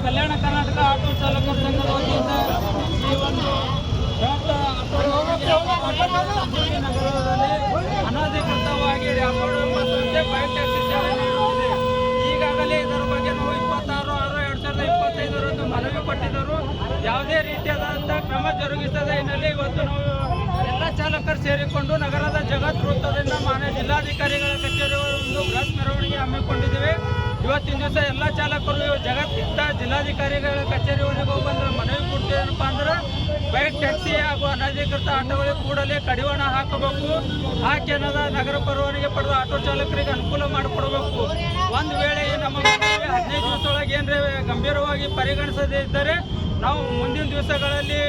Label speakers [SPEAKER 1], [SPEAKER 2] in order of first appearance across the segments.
[SPEAKER 1] Kalyana Karnataka auto ಚಾಲಕರ ಸಂಘದ ವತಿಯಿಂದ ಈ ಒಂದು ನಗರದಲ್ಲಿ ಅನಧಿಕೃತವಾಗಿ ರ್ಯಾಪಿಡೋ ಸಂಸ್ಥೆ ಬೈಕ್ ಟ್ಯಾಕ್ಸಿ ಸೇವೆ ನೀಡುತ್ತಿದೆ. ಈಗಾಗಲೇ ಇದರ ಬಗ್ಗೆ ನಾವು 26/6/2025 ಮನವಿ ಕೊಟ್ಟಿದ್ದರು. ಯಾವುದೇ ರೀತಿಯಾದಂತಹ ಕ್ರಮ ಜರುಗಿಸದ ಹಿನ್ನೆಲೆ ಇವತ್ತು ನಾವು ಎಲ್ಲ ಚಾಲಕರು ಸೇರಿಕೊಂಡು ನಗರದ ಜಗತ್ ವೃತ್ತದಿಂದ ಮಾನ್ಯ ಜಿಲ್ಲಾಧಿಕಾರಿಗಳ ಕಚೇರಿ ಒಂದು ಬೃಹತ್ ಮೆರವಣಿಗೆ ಹಮ್ಮಿಕೊಂಡಿದ್ದೇವೆ. ಇವತ್ತಿನ ದಿವಸ ಎಲ್ಲ ಚಾಲಕರು ಜಗತ್ತಿದ್ದ ಜಿಲ್ಲಾಧಿಕಾರಿಗಳ ಕಚೇರಿವರೆಗೆ ಹೋಗಿ ಮನವಿ ಕೊಡ್ತೇನಪ್ಪ ಅಂದ್ರೆ ಬೈಕ್ ಟ್ಯಾಕ್ಸಿ ಹಾಗೂ ಅನಧಿಕೃತ ಆಟೋಗಳಿಗೆ ಕೂಡಲೇ ಕಡಿವಾಣ ಹಾಕಬೇಕು. ಹಾಕಿ ಅನ್ನೋದ ನಗರ ಪರವಾನಗಿ ಪಡೆದ ಆಟೋ ಚಾಲಕರಿಗೆ ಅನುಕೂಲ ಮಾಡಿಕೊಡಬೇಕು. ಒಂದು ವೇಳೆ ನಮ್ಮ 15 ದಿವಸದೊಳಗೆ ಏನರೇ ಗಂಭೀರವಾಗಿ ಪರಿಗಣಿಸದೇ ಇದ್ದರೆ ನಾವು ಮುಂದಿನ ದಿವಸಗಳಲ್ಲಿ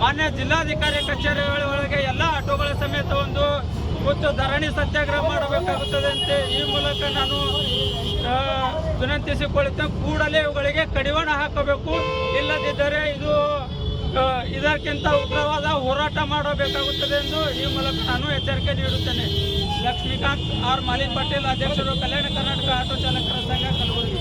[SPEAKER 1] ಮಾನ್ಯ ಜಿಲ್ಲಾಧಿಕಾರಿ ಕಚೇರಿಗಳ ಒಳಗೆ ಎಲ್ಲ ಆಟೋಗಳ ಸಮೇತ ಒಂದು ಕೂತು ಧರಣಿ ಸತ್ಯಾಗ್ರಹ ಮಾಡಬೇಕಾಗುತ್ತದೆ ಅಂತ ಈ ಮೂಲಕ ನಾನು ವಿನಂತಿಸಿಕೊಳ್ಳುತ್ತೇನೆ. ಕೂಡಲೇ ಇವುಗಳಿಗೆ ಕಡಿವಾಣ ಹಾಕಬೇಕು. ಇಲ್ಲದಿದ್ದರೆ ಇದಕ್ಕಿಂತ ಉಗ್ರವಾದ ಹೋರಾಟ ಮಾಡಬೇಕಾಗುತ್ತದೆ ಎಂದು ಈ ಮೂಲಕ ನಾನು ಎಚ್ಚರಿಕೆ ನೀಡುತ್ತೇನೆ. ಲಕ್ಷ್ಮೀಕಾಂತ್ ಆರ್ ಮಾಲಿನ್ ಪಟೇಲ್, ಅಧ್ಯಕ್ಷರು, ಕಲ್ಯಾಣ ಕರ್ನಾಟಕ ಆಟೋ ಚಾಲಕರ ಸಂಘ, ಕಲಬುರಗಿ.